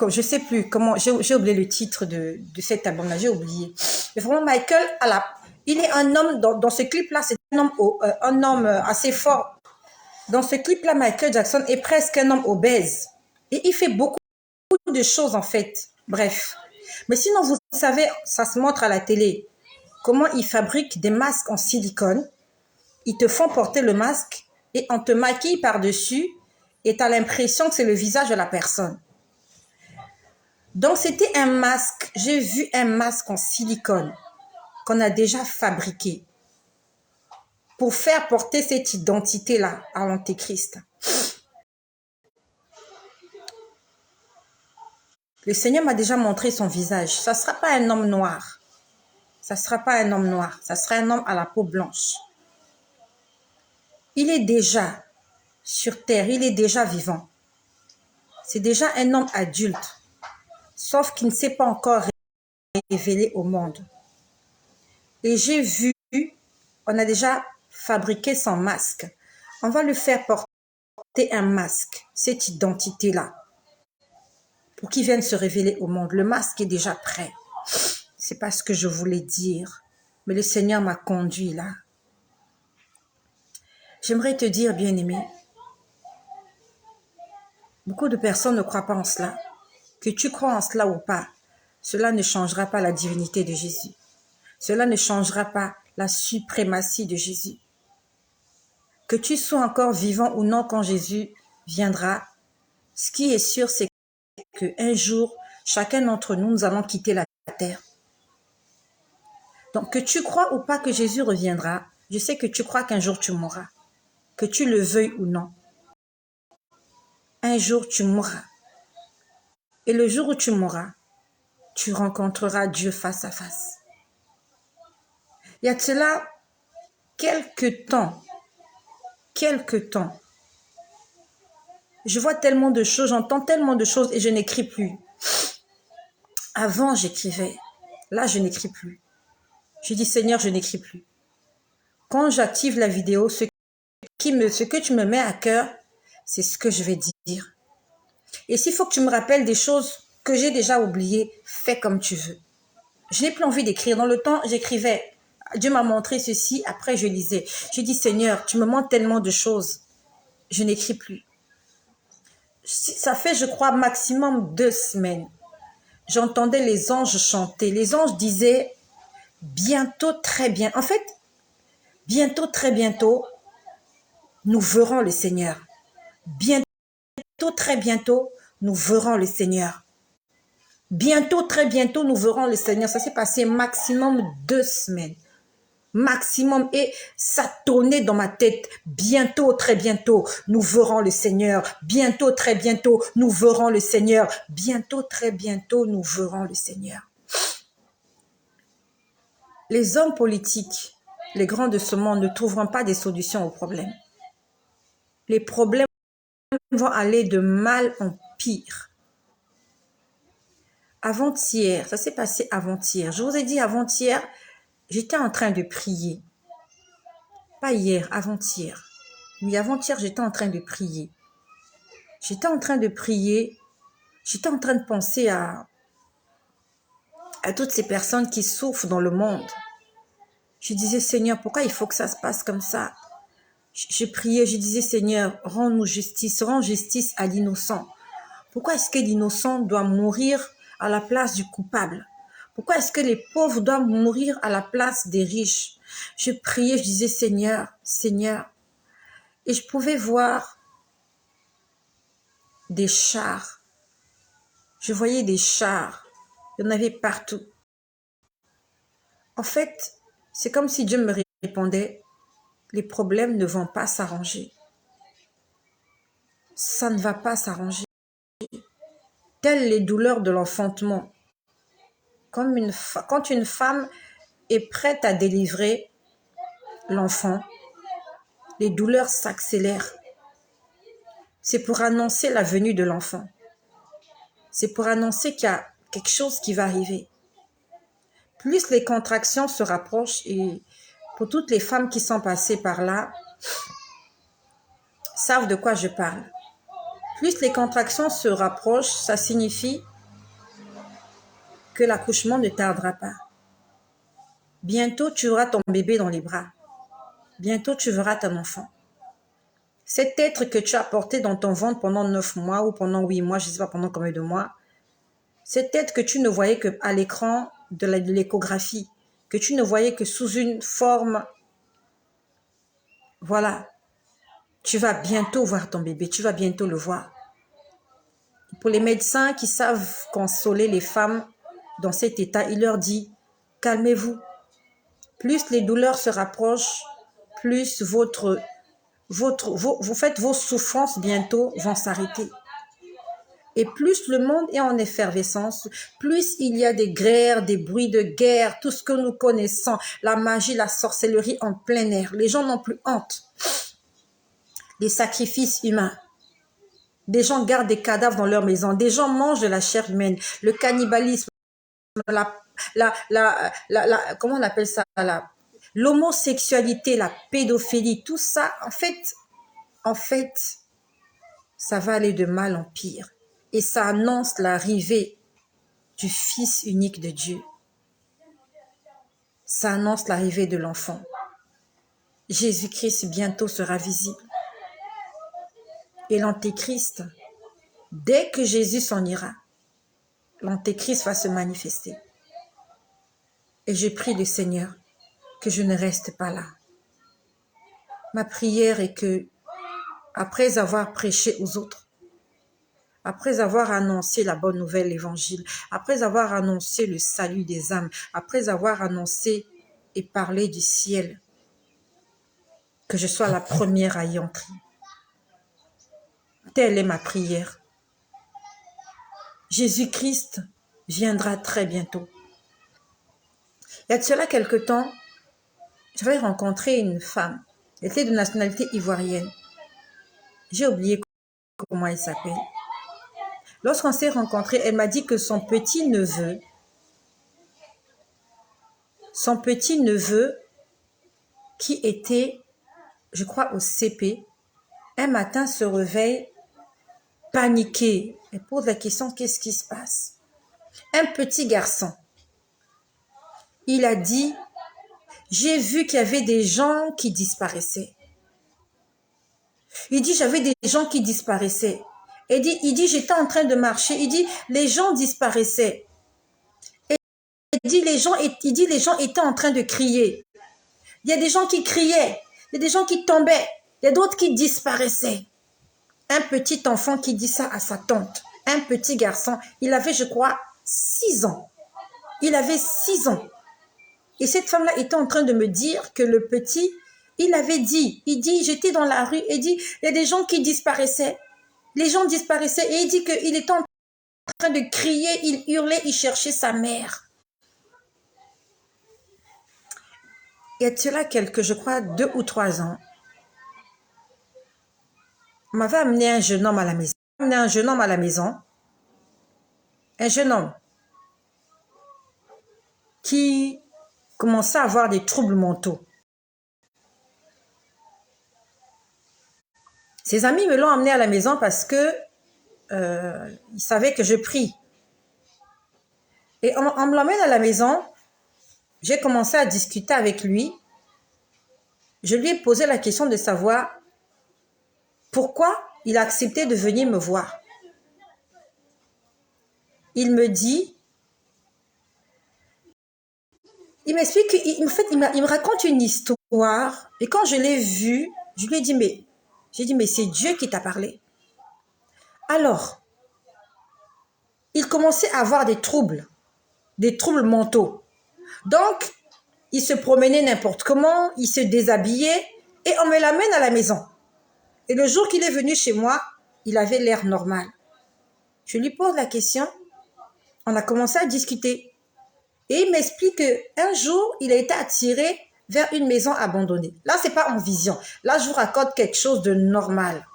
comment, j'ai oublié le titre de cet album-là, j'ai oublié. Mais vraiment, Michael, il est un homme, dans ce clip-là, c'est un homme assez fort. Dans ce clip-là, Michael Jackson est presque un homme obèse. Et il fait beaucoup de choses, en fait. Bref. Mais sinon, vous savez, ça se montre à la télé, comment ils fabriquent des masques en silicone. Ils te font porter le masque et on te maquille par-dessus et tu as l'impression que c'est le visage de la personne. Donc, c'était un masque. J'ai vu un masque en silicone qu'on a déjà fabriqué pour faire porter cette identité-là à l'Antéchrist. Le Seigneur m'a déjà montré son visage. Ça ne sera pas un homme noir. Ça ne sera pas un homme noir. Ça sera un homme à la peau blanche. Il est déjà sur terre. Il est déjà vivant. C'est déjà un homme adulte. Sauf qu'il ne s'est pas encore révélé au monde. Et j'ai vu, on a déjà fabriqué son masque. On va lui faire porter un masque, cette identité-là, pour qu'il vienne se révéler au monde. Le masque est déjà prêt. C'est pas ce que je voulais dire, mais le Seigneur m'a conduit là. J'aimerais te dire, bien-aimé, beaucoup de personnes ne croient pas en cela. Que tu crois en cela ou pas, cela ne changera pas la divinité de Jésus. Cela ne changera pas la suprématie de Jésus. Que tu sois encore vivant ou non quand Jésus viendra, ce qui est sûr, c'est qu'un jour, chacun d'entre nous, nous allons quitter la terre. Donc, que tu crois ou pas que Jésus reviendra, je sais que tu crois qu'un jour tu mourras. Que tu le veuilles ou non. Un jour tu mourras. Et le jour où tu mourras, tu rencontreras Dieu face à face. Il y a de cela quelques temps, je vois tellement de choses, j'entends tellement de choses et je n'écris plus. Avant, j'écrivais. Là, je n'écris plus. Je dis, Seigneur, je n'écris plus. Quand j'active la vidéo, ce que tu me mets à cœur, c'est ce que je vais dire. Et s'il faut que tu me rappelles des choses que j'ai déjà oubliées, fais comme tu veux. Je n'ai plus envie d'écrire. Dans le temps, j'écrivais. Dieu m'a montré ceci, après je lisais. Je dis, Seigneur, tu me montres tellement de choses. Je n'écris plus. Ça fait, je crois, maximum 2 semaines. J'entendais les anges chanter. Les anges disaient, bientôt, très bien. En fait, bientôt, très bientôt, nous verrons le Seigneur. Bientôt, très bientôt, nous verrons le Seigneur. Bientôt, très bientôt, nous verrons le Seigneur. Ça s'est passé maximum 2 semaines. Maximum. Et ça tournait dans ma tête. Bientôt, très bientôt, nous verrons le Seigneur. Bientôt, très bientôt, nous verrons le Seigneur. Bientôt, très bientôt, nous verrons le Seigneur. Les hommes politiques, les grands de ce monde, ne trouveront pas des solutions aux problèmes. Les problèmes vont aller de mal en pire. Avant-hier, ça s'est passé avant-hier. Je vous ai dit avant-hier, j'étais en train de prier. Pas hier, avant-hier. Oui, avant-hier, j'étais en train de prier. J'étais en train de prier. J'étais en train de penser à toutes ces personnes qui souffrent dans le monde. Je disais, Seigneur, pourquoi il faut que ça se passe comme ça? Je priais, je disais, Seigneur, rends justice à l'innocent. Pourquoi est-ce que l'innocent doit mourir à la place du coupable? Pourquoi est-ce que les pauvres doivent mourir à la place des riches? Je priais, je disais, Seigneur, Seigneur. Et je pouvais voir des chars. Je voyais des chars. Il y en avait partout. En fait, c'est comme si Dieu me répondait, les problèmes ne vont pas s'arranger. Ça ne va pas s'arranger. Telles les douleurs de l'enfantement. Quand une femme est prête à délivrer l'enfant, les douleurs s'accélèrent. C'est pour annoncer la venue de l'enfant. C'est pour annoncer qu'il y a quelque chose qui va arriver. Plus les contractions se rapprochent et pour toutes les femmes qui sont passées par là, savent de quoi je parle. Plus les contractions se rapprochent, ça signifie que l'accouchement ne tardera pas. Bientôt, tu auras ton bébé dans les bras. Bientôt, tu verras ton enfant. Cet être que tu as porté dans ton ventre pendant 9 mois ou pendant 8 mois, je ne sais pas pendant combien de mois, cet être que tu ne voyais qu'à l'écran de l'échographie, que tu ne voyais que sous une forme, voilà, tu vas bientôt voir ton bébé, tu vas bientôt le voir. Pour les médecins qui savent consoler les femmes dans cet état, il leur dit, calmez-vous. Plus les douleurs se rapprochent, plus vos souffrances bientôt vont s'arrêter. Et plus le monde est en effervescence, plus il y a des guerres, des bruits de guerre, tout ce que nous connaissons, la magie, la sorcellerie en plein air. Les gens n'ont plus honte. Les sacrifices humains. Des gens gardent des cadavres dans leur maison. Des gens mangent de la chair humaine. Le cannibalisme, comment on appelle ça, l'homosexualité, la pédophilie, tout ça, en fait, ça va aller de mal en pire. Et ça annonce l'arrivée du Fils unique de Dieu. Ça annonce l'arrivée de l'enfant. Jésus-Christ bientôt sera visible. Et l'Antéchrist, dès que Jésus s'en ira, l'Antéchrist va se manifester. Et je prie le Seigneur que je ne reste pas là. Ma prière est que, après avoir prêché aux autres, après avoir annoncé la bonne nouvelle, l'évangile, après avoir annoncé le salut des âmes, après avoir annoncé et parlé du ciel, que je sois la première à y entrer. Telle est ma prière. Jésus-Christ viendra très bientôt. Il y a de cela quelque temps, j'avais rencontré une femme. Elle était de nationalité ivoirienne. J'ai oublié comment elle s'appelle. Lorsqu'on s'est rencontrés, elle m'a dit que son petit-neveu, qui était, je crois, au CP, un matin se réveille paniqué. Elle pose la question, qu'est-ce qui se passe? Un petit garçon, il a dit, j'ai vu qu'il y avait des gens qui disparaissaient. Il dit, j'avais des gens qui disparaissaient. Il dit, j'étais en train de marcher. Il dit, les gens disparaissaient. Et il dit, les gens étaient en train de crier. Il y a des gens qui criaient. Il y a des gens qui tombaient. Il y a d'autres qui disparaissaient. Un petit enfant qui dit ça à sa tante. Un petit garçon. Il avait, je crois, 6 ans. Il avait 6 ans. Et cette femme-là était en train de me dire que le petit, il dit, j'étais dans la rue, et il dit, il y a des gens qui disparaissaient. Les gens disparaissaient, et il dit qu'il était en train de crier, il hurlait, il cherchait sa mère. Il y a de cela je crois, 2 ou 3 ans, on m'avait amené un jeune homme à la maison. Un jeune homme qui commençait à avoir des troubles mentaux. Ses amis me l'ont amené à la maison parce que ils savaient que je prie. Et on me l'emmène à la maison. J'ai commencé à discuter avec lui. Je lui ai posé la question de savoir pourquoi il a accepté de venir me voir. Il me dit, il m'explique, il me raconte une histoire. Et quand je l'ai vu, je lui ai dit, mais c'est Dieu qui t'a parlé. Alors, il commençait à avoir des troubles mentaux. Donc, il se promenait n'importe comment, il se déshabillait et on me l'amène à la maison. Et le jour qu'il est venu chez moi, il avait l'air normal. Je lui pose la question, on a commencé à discuter. Et il m'explique qu'un jour, il a été attiré vers une maison abandonnée. Là, ce n'est pas en vision. Là, je vous raconte quelque chose de normal.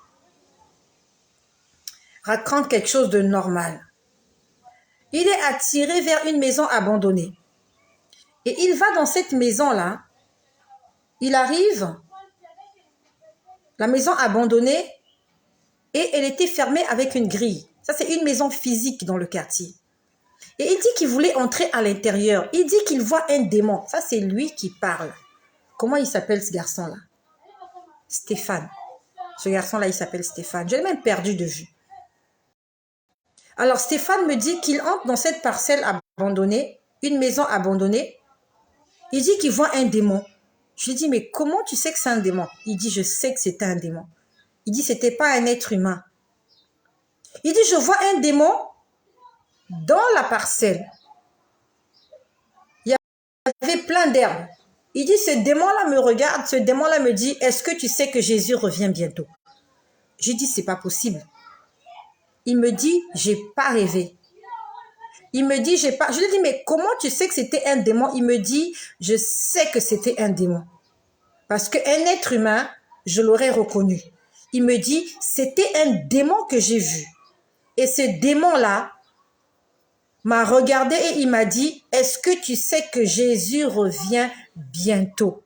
Il est attiré vers une maison abandonnée. Et il va dans cette maison-là. Il arrive, la maison abandonnée, et elle était fermée avec une grille. Ça, c'est une maison physique dans le quartier. Et il dit qu'il voulait entrer à l'intérieur. Il dit qu'il voit un démon. Ça, c'est lui qui parle. Comment il s'appelle ce garçon-là? Stéphane. Ce garçon-là, il s'appelle Stéphane. Je l'ai même perdu de vue. Alors, Stéphane me dit qu'il entre dans cette parcelle abandonnée, une maison abandonnée. Il dit qu'il voit un démon. Je lui dis, mais comment tu sais que c'est un démon? Il dit, je sais que c'était un démon. Il dit, c'était pas un être humain. Il dit, je vois un démon dans la parcelle. Il y avait plein d'herbes. Il dit, ce démon-là me regarde, ce démon-là me dit, est-ce que tu sais que Jésus revient bientôt? J'ai dit, c'est pas possible. Il me dit, j'ai pas rêvé. Il me dit, j'ai pas... Je lui dis, mais comment tu sais que c'était un démon? Il me dit, je sais que c'était un démon. Parce qu'un être humain, je l'aurais reconnu. Il me dit, c'était un démon que j'ai vu. Et ce démon-là m'a regardé et il m'a dit, est-ce que tu sais que Jésus revient bientôt?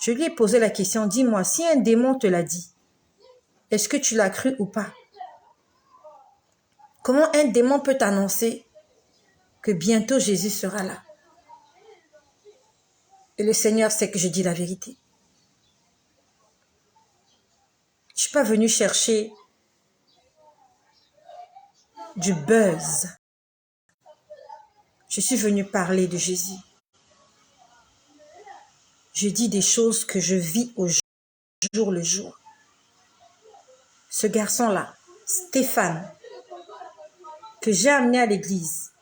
Je lui ai posé la question, dis-moi, si un démon te l'a dit, est-ce que tu l'as cru ou pas? Comment un démon peut t'annoncer que bientôt Jésus sera là? Et le Seigneur sait que je dis la vérité. Je ne suis pas venue chercher du buzz. Je suis venue parler de Jésus. Je dis des choses que je vis au jour le jour. Ce garçon-là, Stéphane, que j'ai amené à l'église,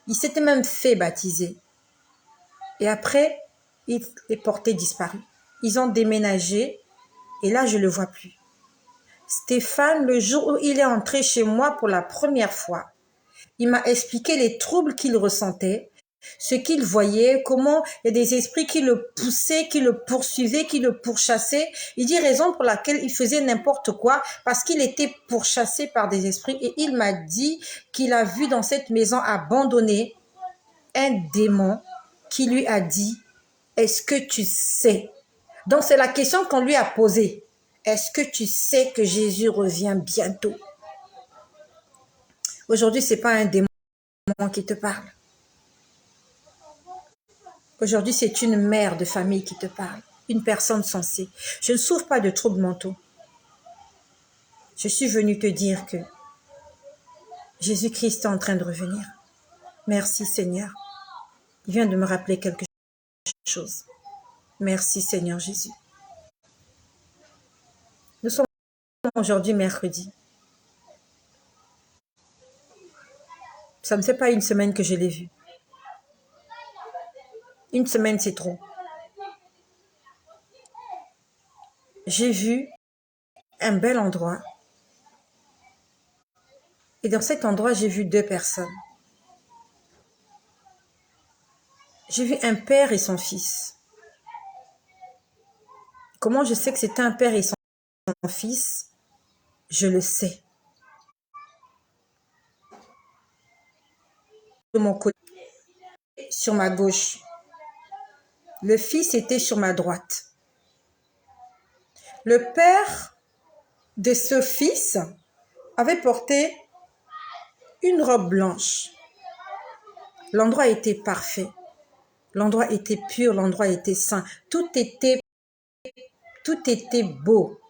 il s'était même fait baptiser. Et après, il est porté disparu. Ils ont déménagé et là, je ne le vois plus. Stéphane, le jour où il est entré chez moi pour la première fois, il m'a expliqué les troubles qu'il ressentait, ce qu'il voyait, comment il y a des esprits qui le poussaient, qui le poursuivaient, qui le pourchassaient. Il dit raison pour laquelle il faisait n'importe quoi, parce qu'il était pourchassé par des esprits. Et il m'a dit qu'il a vu dans cette maison abandonnée un démon qui lui a dit, est-ce que tu sais? Donc c'est la question qu'on lui a posée. Est-ce que tu sais que Jésus revient bientôt? Aujourd'hui, ce n'est pas un démon qui te parle. Aujourd'hui, c'est une mère de famille qui te parle, une personne sensée. Je ne souffre pas de troubles mentaux. Je suis venue te dire que Jésus-Christ est en train de revenir. Merci Seigneur. Il vient de me rappeler quelque chose. Merci Seigneur Jésus. Nous sommes aujourd'hui mercredi. Ça ne fait pas une semaine que je l'ai vu. Une semaine, c'est trop. J'ai vu un bel endroit. Et dans cet endroit, j'ai vu deux personnes. J'ai vu un père et son fils. Comment je sais que c'était un père et son fils? Je le sais. De mon côté, sur ma gauche. Le fils était sur ma droite. Le père de ce fils avait porté une robe blanche. L'endroit était parfait. L'endroit était pur, l'endroit était saint. Tout était beau.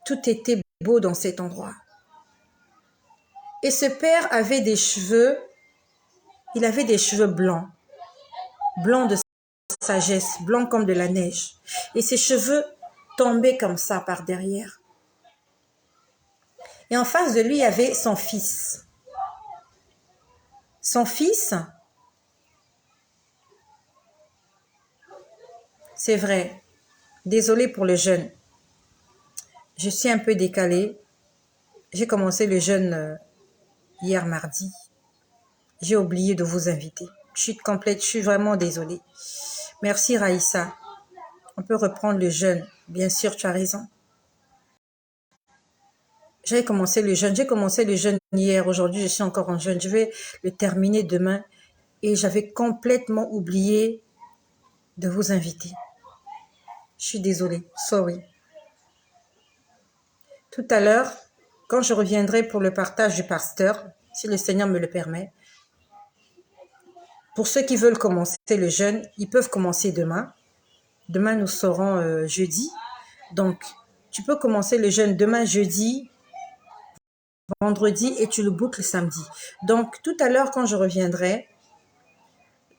Tout était beau dans cet endroit. Et ce père avait des cheveux, il avait des cheveux blancs. Blancs de sagesse, blancs comme de la neige. Et ses cheveux tombaient comme ça par derrière. Et en face de lui, il y avait son fils. Son fils, c'est vrai, désolé pour le jeûne. Je suis un peu décalée. J'ai commencé le jeûne hier mardi. J'ai oublié de vous inviter. Je suis complète, je suis vraiment désolée. Merci Raïssa. On peut reprendre le jeûne. Bien sûr, tu as raison. J'ai commencé le jeûne hier. Aujourd'hui, je suis encore en jeûne. Je vais le terminer demain. Et j'avais complètement oublié de vous inviter. Je suis désolée. Sorry. Tout à l'heure, quand je reviendrai pour le partage du pasteur, si le Seigneur me le permet, pour ceux qui veulent commencer le jeûne, ils peuvent commencer demain. Demain, nous serons jeudi. Donc, tu peux commencer le jeûne demain, jeudi, vendredi et tu le boucles samedi. Donc, tout à l'heure, quand je reviendrai,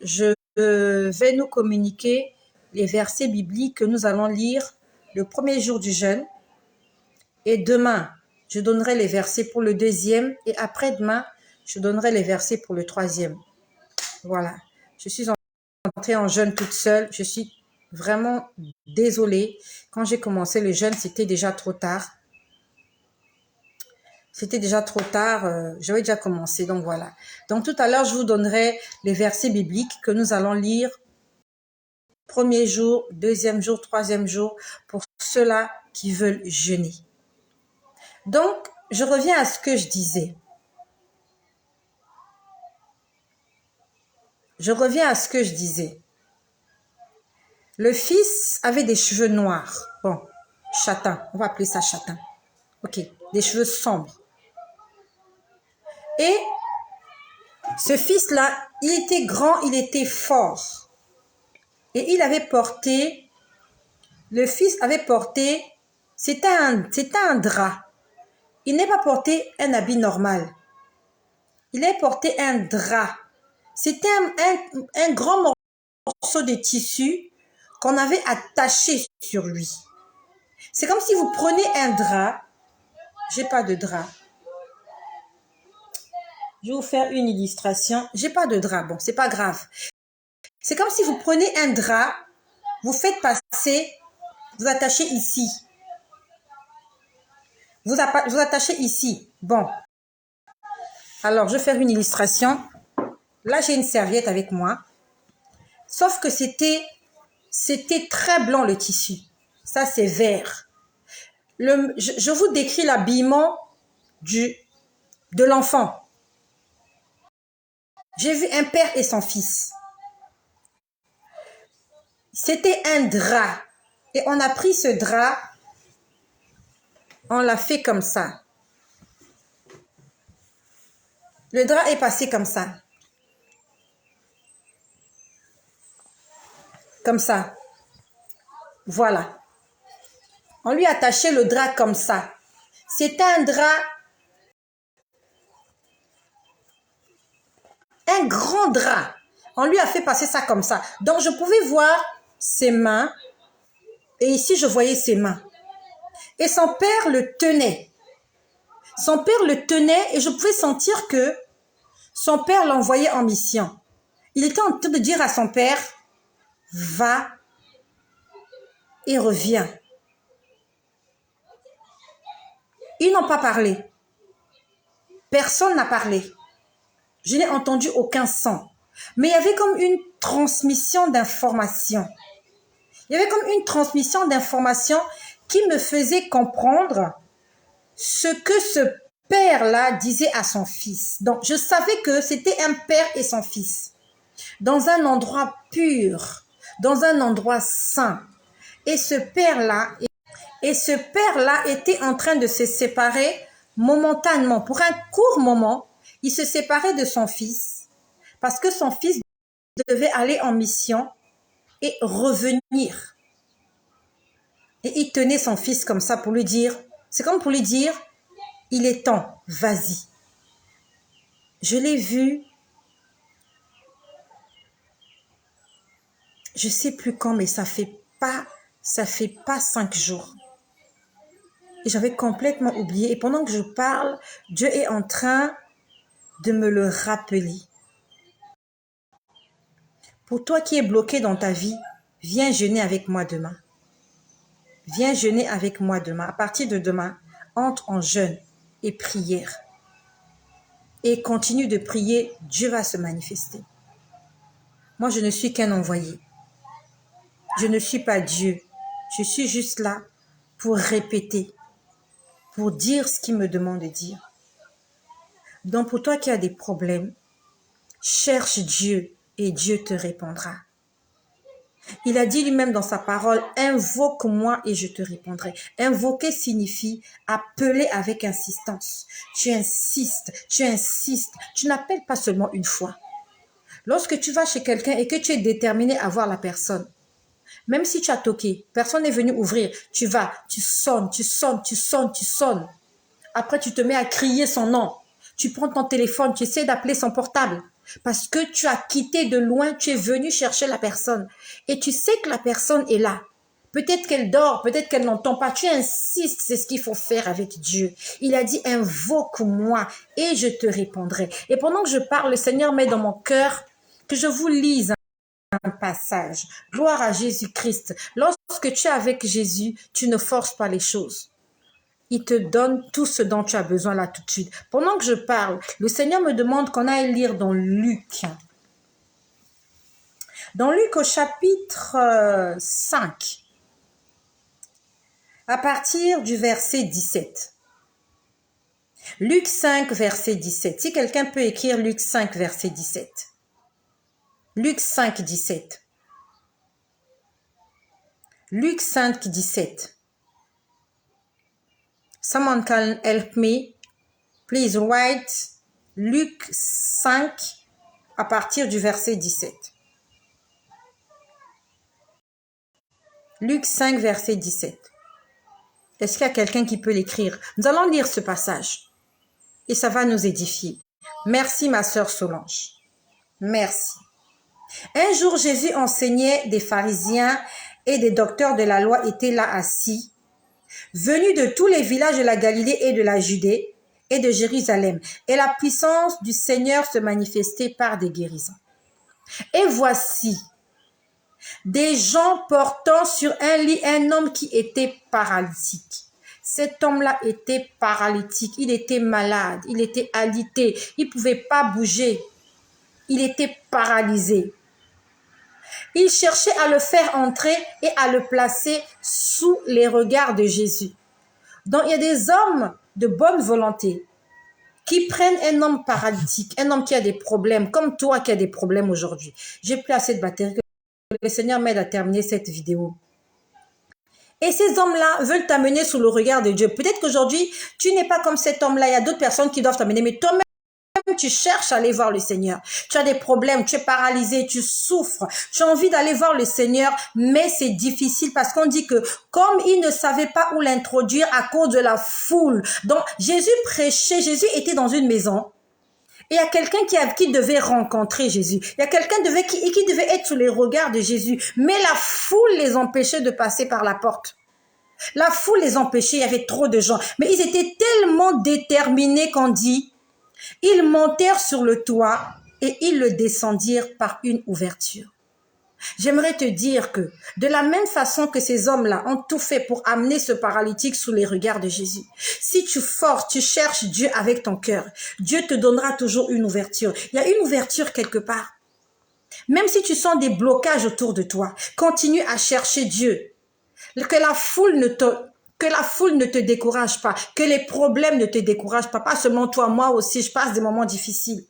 je vais nous communiquer les versets bibliques que nous allons lire le premier jour du jeûne. Et demain, je donnerai les versets pour le deuxième. Et après-demain, je donnerai les versets pour le troisième. Voilà. Je suis entrée en jeûne toute seule. Je suis vraiment désolée. Quand j'ai commencé le jeûne, c'était déjà trop tard. C'était déjà trop tard. J'avais déjà commencé. Donc voilà. Donc tout à l'heure, je vous donnerai les versets bibliques que nous allons lire. Premier jour, deuxième jour, troisième jour. Pour ceux-là qui veulent jeûner. Donc, je reviens à ce que je disais. Le fils avait des cheveux noirs. Bon, châtain. On va appeler ça châtain. Ok, des cheveux sombres. Et ce fils-là, il était grand, il était fort. Et il avait porté, le fils avait porté, c'était un drap. Il n'est pas porté un habit normal. Il a porté un drap. C'était un grand morceau de tissu qu'on avait attaché sur lui. C'est comme si vous prenez un drap. J'ai pas de drap. Je vais vous faire une illustration. J'ai pas de drap. Bon, c'est pas grave. C'est comme si vous prenez un drap, vous faites passer, vous attachez ici. Vous attachez ici. Bon. Alors, je vais faire une illustration. Là, j'ai une serviette avec moi. Sauf que c'était très blanc le tissu. Ça, c'est vert. Je vous décris l'habillement de l'enfant. J'ai vu un père et son fils. C'était un drap. Et on a pris ce drap, on l'a fait comme ça. Le drap est passé comme ça. Comme ça. Voilà. On lui a attaché le drap comme ça. C'était un drap, un grand drap. On lui a fait passer ça comme ça. Donc, je pouvais voir ses mains. Et ici, je voyais ses mains. Et son père le tenait. Son père le tenait et je pouvais sentir que son père l'envoyait en mission. Il était en train de dire à son père, va et reviens. Ils n'ont pas parlé. Personne n'a parlé. Je n'ai entendu aucun son. Mais il y avait comme une transmission d'informations. Il y avait comme une transmission d'informations qui me faisait comprendre ce que ce père-là disait à son fils. Donc, je savais que c'était un père et son fils. Dans un endroit pur, dans un endroit saint. Et ce père-là était en train de se séparer momentanément. Pour un court moment, il se séparait de son fils parce que son fils devait aller en mission et revenir. Et il tenait son fils comme ça pour lui dire, c'est comme pour lui dire, il est temps, vas-y. Je l'ai vu, je sais plus quand, mais ça fait pas 5 jours. Et j'avais complètement oublié. Et pendant que je parle, Dieu est en train de me le rappeler. Pour toi qui es bloqué dans ta vie, viens jeûner avec moi demain. Viens jeûner avec moi demain. À partir de demain, entre en jeûne et prière. Et continue de prier, Dieu va se manifester. Moi, je ne suis qu'un envoyé. Je ne suis pas Dieu. Je suis juste là pour répéter, pour dire ce qu'il me demande de dire. Donc, pour toi qui as des problèmes, cherche Dieu et Dieu te répondra. Il a dit lui-même dans sa parole, invoque-moi et je te répondrai. Invoquer signifie appeler avec insistance. Tu insistes, tu insistes. Tu n'appelles pas seulement une fois. Lorsque tu vas chez quelqu'un et que tu es déterminé à voir la personne, même si tu as toqué, personne n'est venu ouvrir, tu vas, tu sonnes, tu sonnes, tu sonnes, tu sonnes. Après, tu te mets à crier son nom. Tu prends ton téléphone, tu essaies d'appeler son portable. Parce que tu as quitté de loin, tu es venu chercher la personne. Et tu sais que la personne est là. Peut-être qu'elle dort, peut-être qu'elle n'entend pas. Tu insistes, c'est ce qu'il faut faire avec Dieu. Il a dit, invoque-moi et je te répondrai. Et pendant que je parle, le Seigneur met dans mon cœur que je vous lise un passage. Gloire à Jésus-Christ. Lorsque tu es avec Jésus, tu ne forces pas les choses. Il te donne tout ce dont tu as besoin là tout de suite. Pendant que je parle, le Seigneur me demande qu'on aille lire dans Luc. Dans Luc au chapitre 5, à partir du verset 17. Luc 5, verset 17. Si quelqu'un peut écrire Luc 5, verset 17. Luc 5, 17. Luc 5, 17. Someone can help me. Please write Luc 5 à partir du verset 17. Luc 5, verset 17. Est-ce qu'il y a quelqu'un qui peut l'écrire? Nous allons lire ce passage et ça va nous édifier. Merci ma sœur Solange. Merci. Un jour, Jésus enseignait, des pharisiens et des docteurs de la loi étaient là assis, venus de tous les villages de la Galilée et de la Judée et de Jérusalem. Et la puissance du Seigneur se manifestait par des guérisons. Et voici des gens portant sur un lit un homme qui était paralytique. Cet homme-là était paralytique, il était malade, il était alité, il ne pouvait pas bouger, il était paralysé. Il cherchait à le faire entrer et à le placer sous les regards de Jésus. Donc il y a des hommes de bonne volonté qui prennent un homme paralytique, un homme qui a des problèmes, comme toi qui as des problèmes aujourd'hui. J'ai plus assez de batterie. Le Seigneur m'aide à terminer cette vidéo. Et ces hommes-là veulent t'amener sous le regard de Dieu. Peut-être qu'aujourd'hui, tu n'es pas comme cet homme-là. Il y a d'autres personnes qui doivent t'amener. Mais toi-même, tu cherches à aller voir le Seigneur. Tu as des problèmes, tu es paralysé, tu souffres. Tu as envie d'aller voir le Seigneur, mais c'est difficile parce qu'on dit que comme il ne savait pas où l'introduire à cause de la foule. Donc, Jésus prêchait, Jésus était dans une maison. Et il y a quelqu'un qui devait rencontrer Jésus. Il y a quelqu'un qui devait être sous les regards de Jésus. Mais la foule les empêchait de passer par la porte. La foule les empêchait, il y avait trop de gens. Mais ils étaient tellement déterminés qu'on dit, ils montèrent sur le toit et ils le descendirent par une ouverture. J'aimerais te dire que de la même façon que ces hommes-là ont tout fait pour amener ce paralytique sous les regards de Jésus, si tu forces, tu cherches Dieu avec ton cœur, Dieu te donnera toujours une ouverture. Il y a une ouverture quelque part. Même si tu sens des blocages autour de toi, continue à chercher Dieu. Que la foule ne te décourage pas, que les problèmes ne te découragent pas, pas seulement toi, moi aussi, je passe des moments difficiles.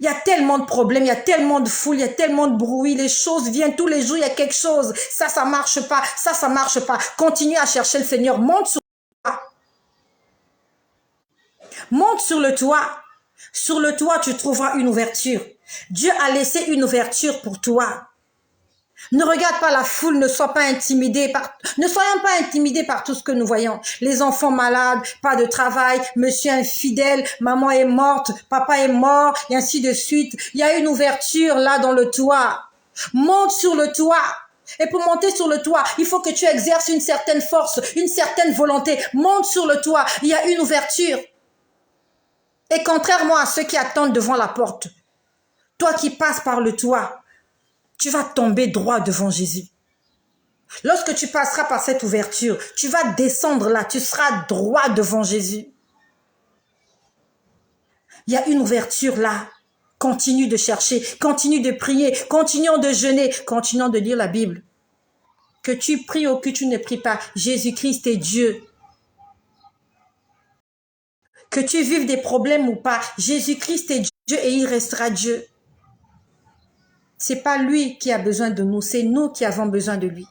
Il y a tellement de problèmes, il y a tellement de foule, il y a tellement de bruit, les choses viennent tous les jours, il y a quelque chose. Ça marche pas, ça marche pas. Continue à chercher le Seigneur, monte sur le toit. Monte sur le toit. Sur le toit, tu trouveras une ouverture. Dieu a laissé une ouverture pour toi. Ne regarde pas la foule, ne soyons pas intimidés par tout ce que nous voyons. Les enfants malades, pas de travail, monsieur infidèle, maman est morte, papa est mort, et ainsi de suite. Il y a une ouverture là dans le toit. Monte sur le toit. Et pour monter sur le toit, il faut que tu exerces une certaine force, une certaine volonté. Monte sur le toit, il y a une ouverture. Et contrairement à ceux qui attendent devant la porte, toi qui passes par le toit, tu vas tomber droit devant Jésus. Lorsque tu passeras par cette ouverture, tu vas descendre là, tu seras droit devant Jésus. Il y a une ouverture là. Continue de chercher, continue de prier, continuons de jeûner, continuons de lire la Bible. Que tu pries ou que tu ne pries pas, Jésus-Christ est Dieu. Que tu vives des problèmes ou pas, Jésus-Christ est Dieu et il restera Dieu. C'est pas lui qui a besoin de nous, c'est nous qui avons besoin de lui.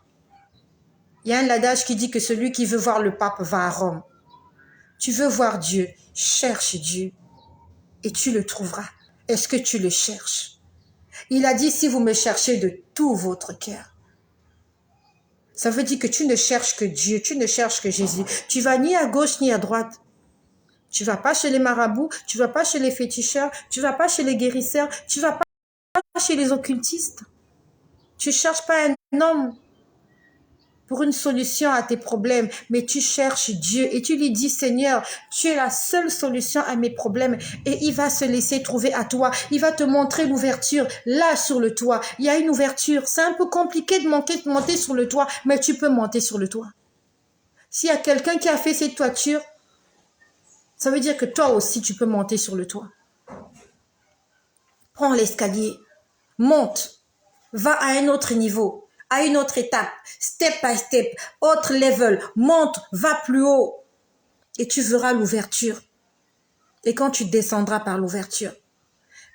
Il y a un adage qui dit que celui qui veut voir le pape va à Rome. Tu veux voir Dieu, cherche Dieu et tu le trouveras. Est-ce que tu le cherches? Il a dit si vous me cherchez de tout votre cœur. Ça veut dire que tu ne cherches que Dieu, tu ne cherches que Jésus. Tu vas ni à gauche ni à droite. Tu vas pas chez les marabouts, tu vas pas chez les féticheurs, tu vas pas chez les guérisseurs, tu vas pas chez les occultistes. Tu cherches pas un homme pour une solution à tes problèmes, mais tu cherches Dieu et tu lui dis, Seigneur, tu es la seule solution à mes problèmes et il va se laisser trouver à toi. Il va te montrer l'ouverture là sur le toit. Il y a une ouverture. C'est un peu compliqué de monter sur le toit, mais tu peux monter sur le toit. S'il y a quelqu'un qui a fait cette toiture, ça veut dire que toi aussi, tu peux monter sur le toit. Prends l'escalier, monte, va à un autre niveau, à une autre étape, step by step, autre level, monte, va plus haut et tu verras l'ouverture. Et quand tu descendras par l'ouverture,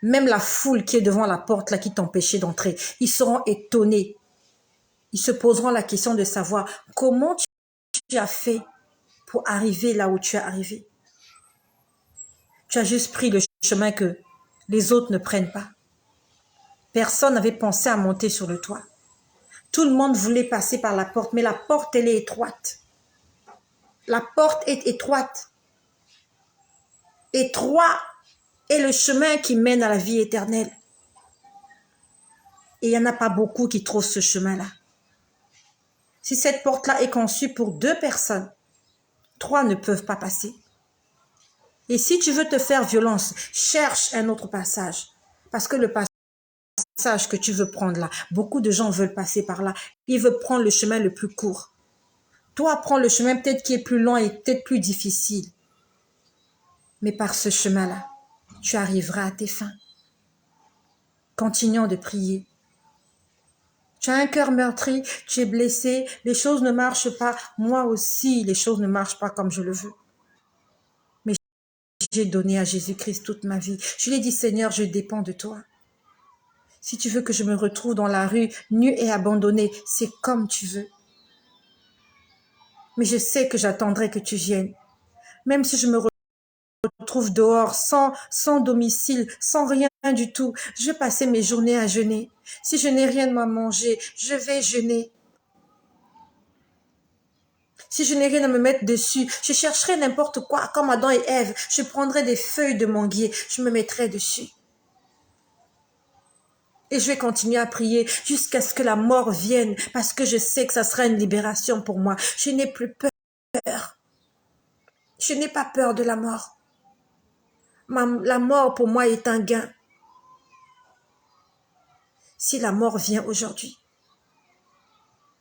même la foule qui est devant la porte là qui t'empêchait d'entrer, ils seront étonnés. Ils se poseront la question de savoir comment tu as fait pour arriver là où tu es arrivé. Tu as juste pris le chemin que les autres ne prennent pas. Personne n'avait pensé à monter sur le toit. Tout le monde voulait passer par la porte, mais la porte, elle est étroite. La porte est étroite. Étroit est le chemin qui mène à la vie éternelle. Et il n'y en a pas beaucoup qui trouvent ce chemin-là. Si cette porte-là est conçue pour 2 personnes, 3 ne peuvent pas passer. Et si tu veux te faire violence, cherche un autre passage. Parce que le passage que tu veux prendre là, beaucoup de gens veulent passer par là. Ils veulent prendre le chemin le plus court. Toi, prends le chemin peut-être qui est plus long et peut-être plus difficile. Mais par ce chemin-là, tu arriveras à tes fins. Continuons de prier. Tu as un cœur meurtri, tu es blessé, les choses ne marchent pas. Moi aussi, les choses ne marchent pas comme je le veux. Mais j'ai donné à Jésus-Christ toute ma vie. Je lui ai dit, Seigneur, je dépends de toi. Si tu veux que je me retrouve dans la rue, nue et abandonnée, c'est comme tu veux. Mais je sais que j'attendrai que tu viennes. Même si je me retrouve dehors, sans domicile, sans rien du tout, je vais passer mes journées à jeûner. Si je n'ai rien à manger, je vais jeûner. Si je n'ai rien à me mettre dessus, je chercherai n'importe quoi, comme Adam et Ève. Je prendrai des feuilles de manguier, je me mettrai dessus. Et je vais continuer à prier jusqu'à ce que la mort vienne, parce que je sais que ça sera une libération pour moi. Je n'ai plus peur. Je n'ai pas peur de la mort. La mort pour moi est un gain. Si la mort vient aujourd'hui,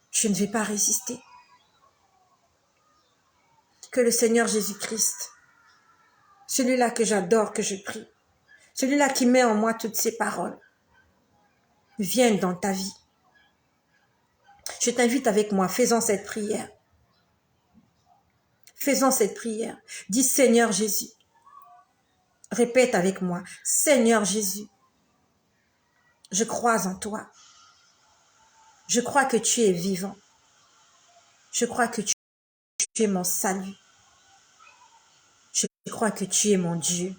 je ne vais pas résister. Que le Seigneur Jésus-Christ, celui-là que j'adore, que je prie, celui-là qui met en moi toutes ces paroles, vienne dans ta vie. Je t'invite avec moi, faisons cette prière. Faisons cette prière. Dis Seigneur Jésus. Répète avec moi. Seigneur Jésus, je crois en toi. Je crois que tu es vivant. Je crois que tu es mon salut. Je crois que tu es mon Dieu.